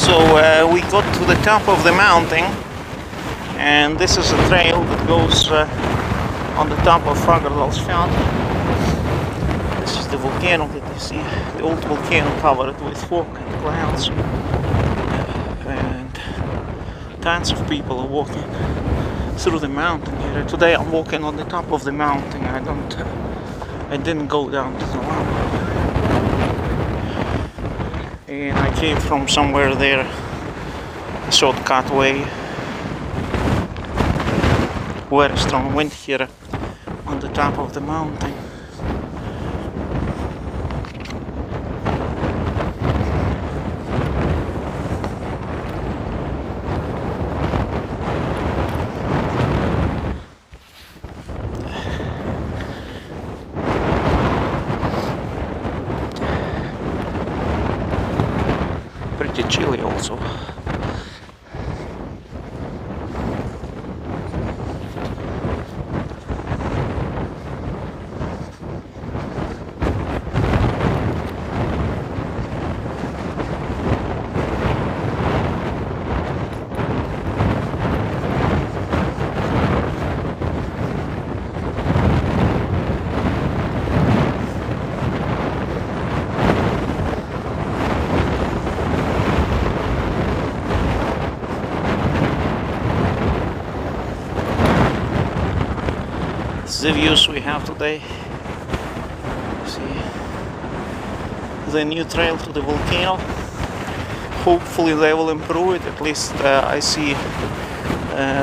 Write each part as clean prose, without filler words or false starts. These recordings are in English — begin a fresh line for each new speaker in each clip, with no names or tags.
So we got to the top of the mountain, and this is a trail that goes on the top of Fagradalsfjall. This is the volcano that you see, the old volcano covered with fog and clouds, and tons of people are walking through the mountain here. Today I'm walking on the top of the mountain. I didn't go down to the lava, and I came from somewhere there, a shortcut way. Very strong wind here on the top of the mountain. Pretty chilly also. The views we have today. See the new trail to the volcano. Hopefully they will improve it. At least I see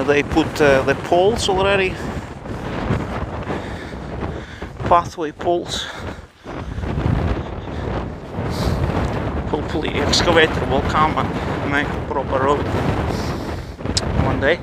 they put the poles already, pathway poles. Hopefully excavator will come and make a proper road one day.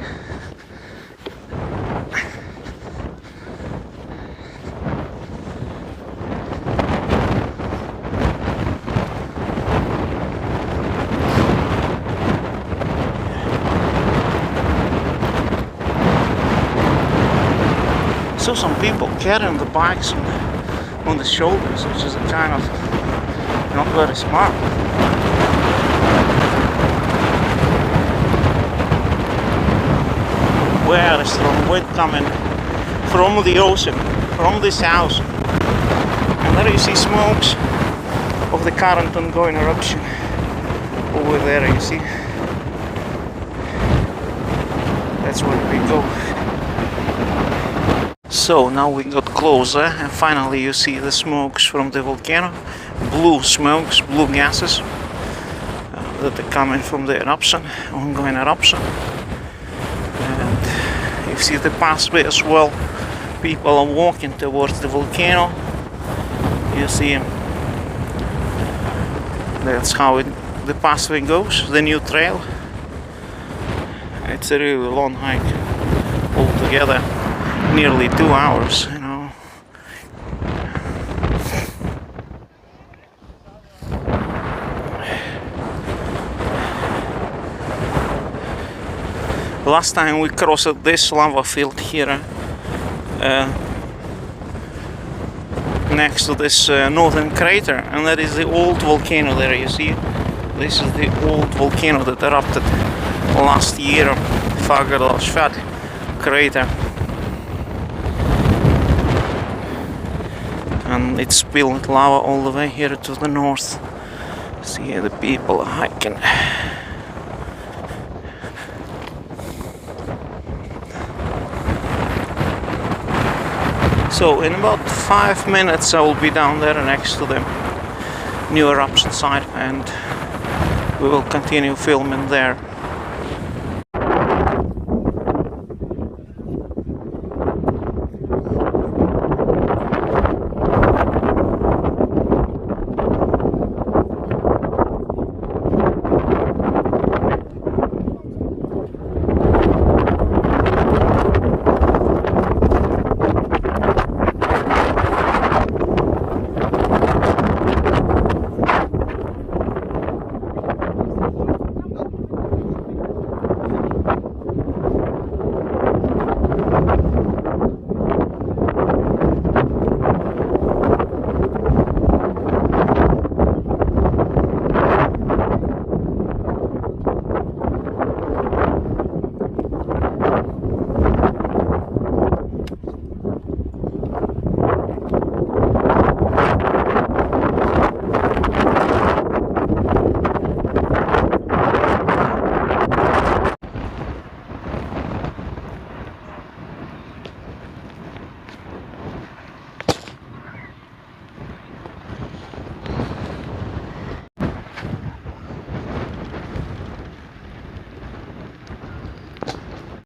So some people carrying the bikes on the shoulders, which is a kind of not very smart. Very strong wind coming from the ocean, from the south. And there you see smokes of the current ongoing eruption. Over there you see. That's where we go. So now we got closer, and finally you see the smokes from the volcano, blue smokes, blue gases that are coming from the eruption, ongoing eruption. And you see the pathway as well. People are walking towards the volcano. You see, that's how the pathway goes, the new trail. It's a really long hike altogether. Nearly 2 hours, you know. Last time we crossed this lava field here, next to this northern crater, and that is the old volcano there, you see. This is the old volcano that erupted last year, Fagradalsfjall crater. And it spilled lava all the way here to the north. See, the people are hiking. So in about 5 minutes I will be down there next to the new eruption site, and we will continue filming there.